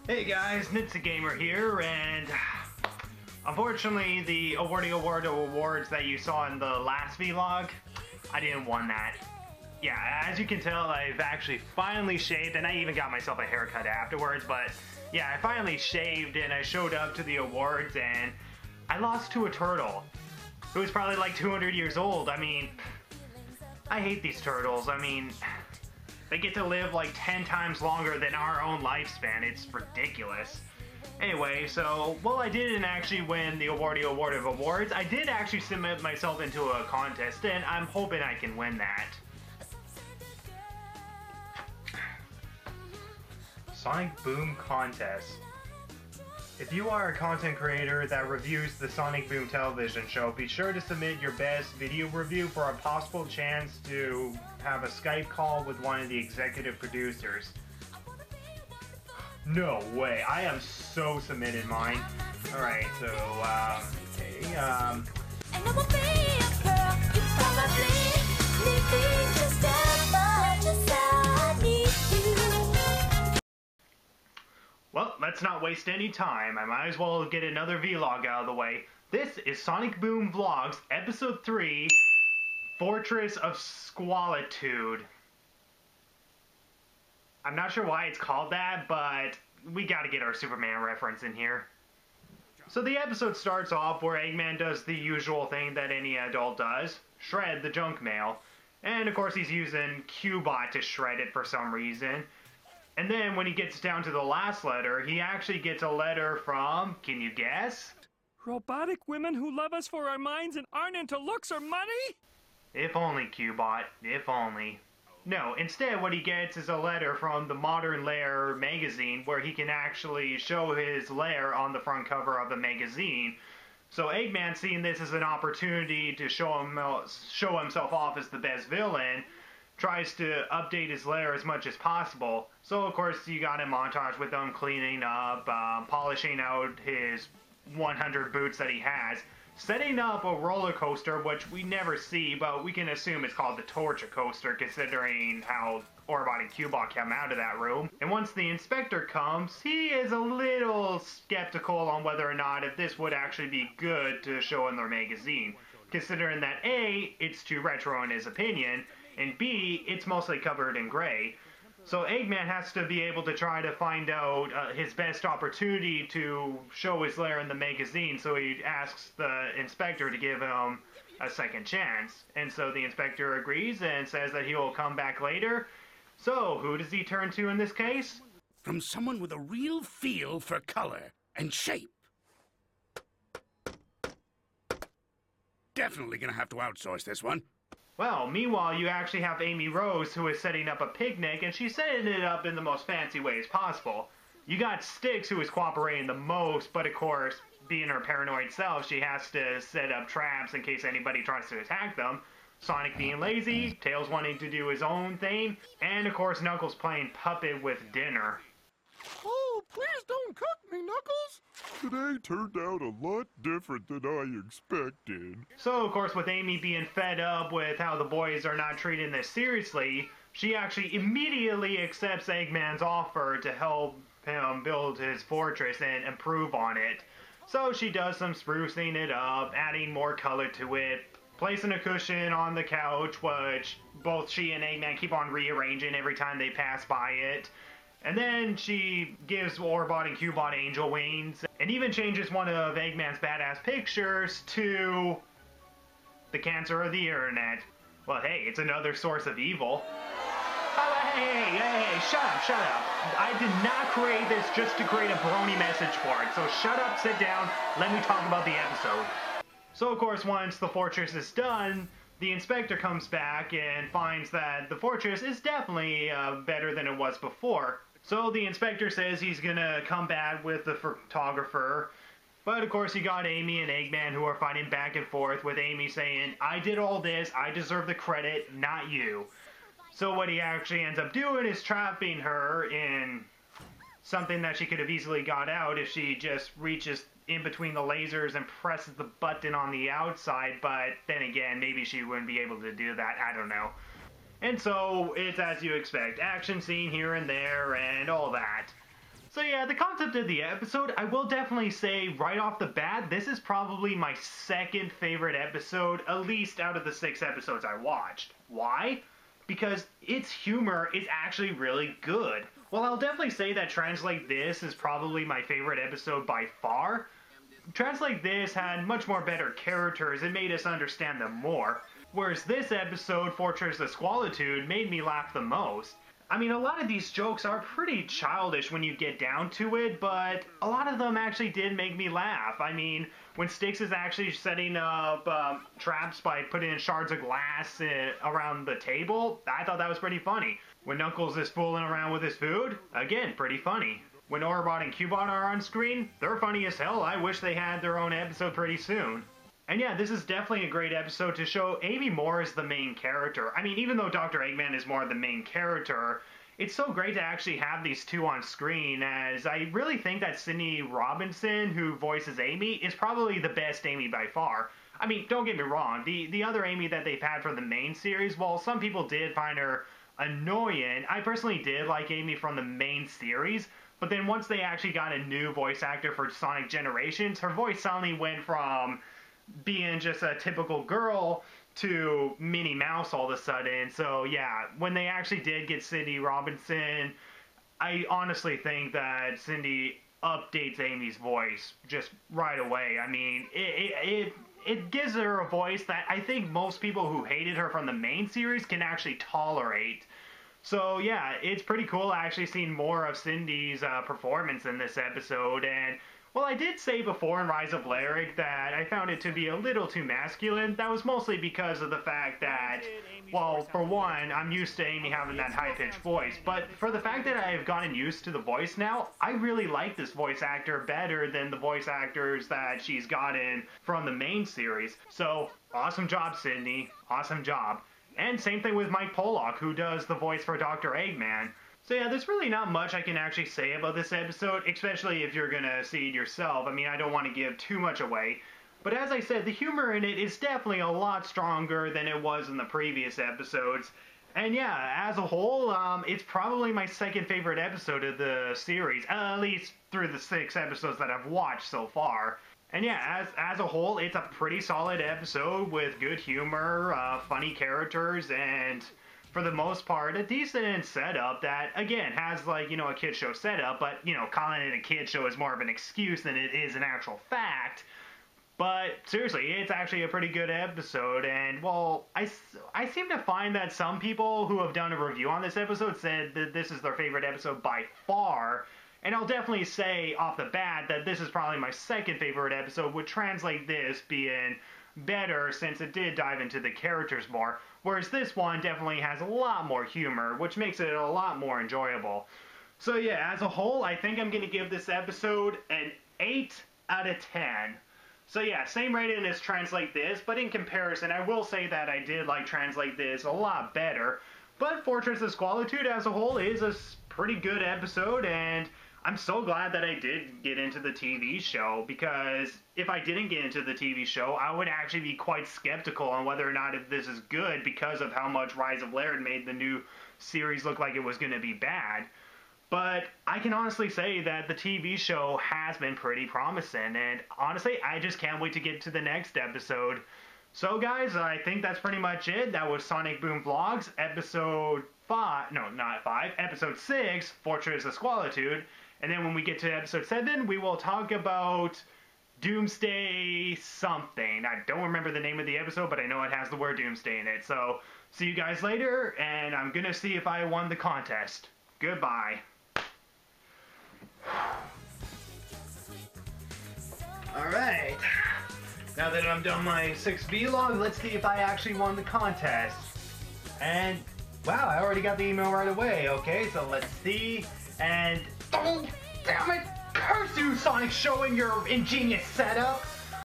Hey guys, Nitsa Gamer here, and unfortunately the awards that you saw in the last vlog, I didn't win that. Yeah, as you can tell, I've actually finally shaved, and I even got myself a haircut afterwards, but yeah, I finally shaved and I showed up to the awards and I lost to a turtle who was probably like 200 years old. I mean, I hate these turtles. I mean, they get to live like 10 times longer than our own lifespan. It's ridiculous. Anyway, so, well, I didn't actually win the Award of Awards. I did actually submit myself into a contest, and I'm hoping I can win that. Sonic Boom Contest. If you are a content creator that reviews the Sonic Boom television show, be sure to submit your best video review for a possible chance to have a Skype call with one of the executive producers. No way, I am so submitted mine. Alright, so, okay, And I will be a girl, you probably need me just as much as I need you. well, let's not waste any time. I might as well get another vlog out of the way. This is Sonic Boom Vlogs, Episode 3, Fortress of Squalitude. I'm not sure why it's called that, but we gotta get our Superman reference in here. So the episode starts off where Eggman does the usual thing that any adult does, shred the junk mail. And of course he's using Cubot to shred it for some reason. And then when he gets down to the last letter, he actually gets a letter from, can you guess? Robotic women who love us for our minds and aren't into looks or money? If only, Cubot, if only. No, instead what he gets is a letter from the Modern Lair magazine where he can actually show his lair on the front cover of the magazine. So Eggman, seeing this as an opportunity to show himself off as the best villain, tries to update his lair as much as possible. So of course you got a montage with him cleaning up, polishing out his 100 boots that he has, setting up a roller coaster, which we never see, but we can assume it's called the Torture Coaster, considering how Orbot and Cubot come out of that room. And once the inspector comes, he is a little skeptical on whether or not if this would actually be good to show in their magazine, considering that A, it's too retro in his opinion, and B, it's mostly covered in gray. So Eggman has to be able to try to find out his best opportunity to show his lair in the magazine, so he asks the inspector to give him a second chance. And so the inspector agrees and says that he will come back later. So who does he turn to in this case? From someone with a real feel for color and shape. Definitely gonna have to outsource this one. Well, meanwhile, you actually have Amy Rose, who is setting up a picnic, and she's setting it up in the most fancy ways possible. You got Styx, who is cooperating the most, but of course, being her paranoid self, she has to set up traps in case anybody tries to attack them. Sonic being lazy, Tails wanting to do his own thing, and of course, Knuckles playing puppet with dinner. Oh, please don't cook me, Knuckles! Today turned out a lot different than I expected. So, of course, with Amy being fed up with how the boys are not treating this seriously, she actually immediately accepts Eggman's offer to help him build his fortress and improve on it. So she does some sprucing it up, adding more color to it, placing a cushion on the couch, which both she and Eggman keep on rearranging every time they pass by it. And then she gives Orbot and Cubot angel wings, and even changes one of Eggman's badass pictures to the cancer of the internet. Well, hey, it's another source of evil. Oh, hey, shut up. I did not create this just to create a brony message for it, so shut up, sit down, let me talk about the episode. So, of course, once the fortress is done, the inspector comes back and finds that the fortress is definitely better than it was before. So the inspector says he's gonna come back with the photographer. But of course you got Amy and Eggman who are fighting back and forth, with Amy saying, I did all this, I deserve the credit, not you. So what he actually ends up doing is trapping her in something that she could have easily got out if she just reaches in between the lasers and presses the button on the outside, but then again, maybe she wouldn't be able to do that, I don't know. And so, it's as you expect, action scene here and there, and all that. So yeah, the concept of the episode, I will definitely say right off the bat, this is probably my second favorite episode, at least out of the 6 episodes I watched. Why? Because its humor is actually really good. Well, I'll definitely say that Translate This is probably my favorite episode by far. Translate This had much more better characters and made us understand them more, whereas this episode, Fortress of Squalitude, made me laugh the most. I mean, a lot of these jokes are pretty childish when you get down to it, but a lot of them actually did make me laugh. I mean, when Styx is actually setting up traps by putting in shards of glass around the table, I thought that was pretty funny. When Knuckles is fooling around with his food, again, pretty funny. When Orbot and Cubot are on screen, they're funny as hell. I wish they had their own episode pretty soon. And yeah, this is definitely a great episode to show Amy more as the main character. I mean, even though Dr. Eggman is more the main character, it's so great to actually have these two on screen, as I really think that Cindy Robinson, who voices Amy, is probably the best Amy by far. I mean, don't get me wrong, the other Amy that they've had from the main series, while some people did find her annoying, I personally did like Amy from the main series, but then once they actually got a new voice actor for Sonic Generations, her voice suddenly went from being just a typical girl to Minnie Mouse all of a sudden. So yeah, when they actually did get Cindy Robinson, I honestly think that Cindy updates Amy's voice just right away. I mean, it gives her a voice that I think most people who hated her from the main series can actually tolerate. So yeah, it's pretty cool actually seeing more of Cindy's performance in this episode. And well, I did say before in Rise of Lair that I found it to be a little too masculine. That was mostly because of the fact that, well, for one, I'm used to Amy having that high-pitched voice, but for the fact that I've gotten used to the voice now, I really like this voice actor better than the voice actors that she's gotten from the main series. So, awesome job, Cindy. Awesome job. And same thing with Mike Pollock, who does the voice for Dr. Eggman. So yeah, there's really not much I can actually say about this episode, especially if you're gonna see it yourself. I mean, I don't want to give too much away. But as I said, the humor in it is definitely a lot stronger than it was in the previous episodes. And yeah, as a whole, it's probably my second favorite episode of the series, at least through the 6 episodes that I've watched so far. And yeah, as a whole, it's a pretty solid episode with good humor, funny characters, and for the most part, a decent setup that, again, has, like, you know, a kid show setup, but, you know, calling it a kid show is more of an excuse than it is an actual fact. But, seriously, it's actually a pretty good episode, and, well, I seem to find that some people who have done a review on this episode said that this is their favorite episode by far, and I'll definitely say off the bat that this is probably my second favorite episode, would translate this being better since it did dive into the characters more, whereas this one definitely has a lot more humor, which makes it a lot more enjoyable. So yeah, as a whole, I think I'm going to give this episode an 8 out of 10. So yeah, same rating as Translate This, but in comparison, I will say that I did like Translate This a lot better. But Fortress of Squalitude as a whole is a pretty good episode, and I'm so glad that I did get into the TV show, because if I didn't get into the TV show, I would actually be quite skeptical on whether or not if this is good because of how much Rise of Lair made the new series look like it was going to be bad. But I can honestly say that the TV show has been pretty promising, and honestly, I just can't wait to get to the next episode. So guys, I think that's pretty much it. That was Sonic Boom Vlogs, episode 5, no, not 5, episode 6, Fortress of Squalitude. And then when we get to episode 7, we will talk about Doomsday something. I don't remember the name of the episode, but I know it has the word Doomsday in it. So, see you guys later, and I'm gonna see if I won the contest. Goodbye. Alright. Now that I'm done my 6 vlog, let's see if I actually won the contest. And, wow, I already got the email right away. Okay, so let's see. And, oh, damn it! Curse you, Sonic, showing your ingenious setup!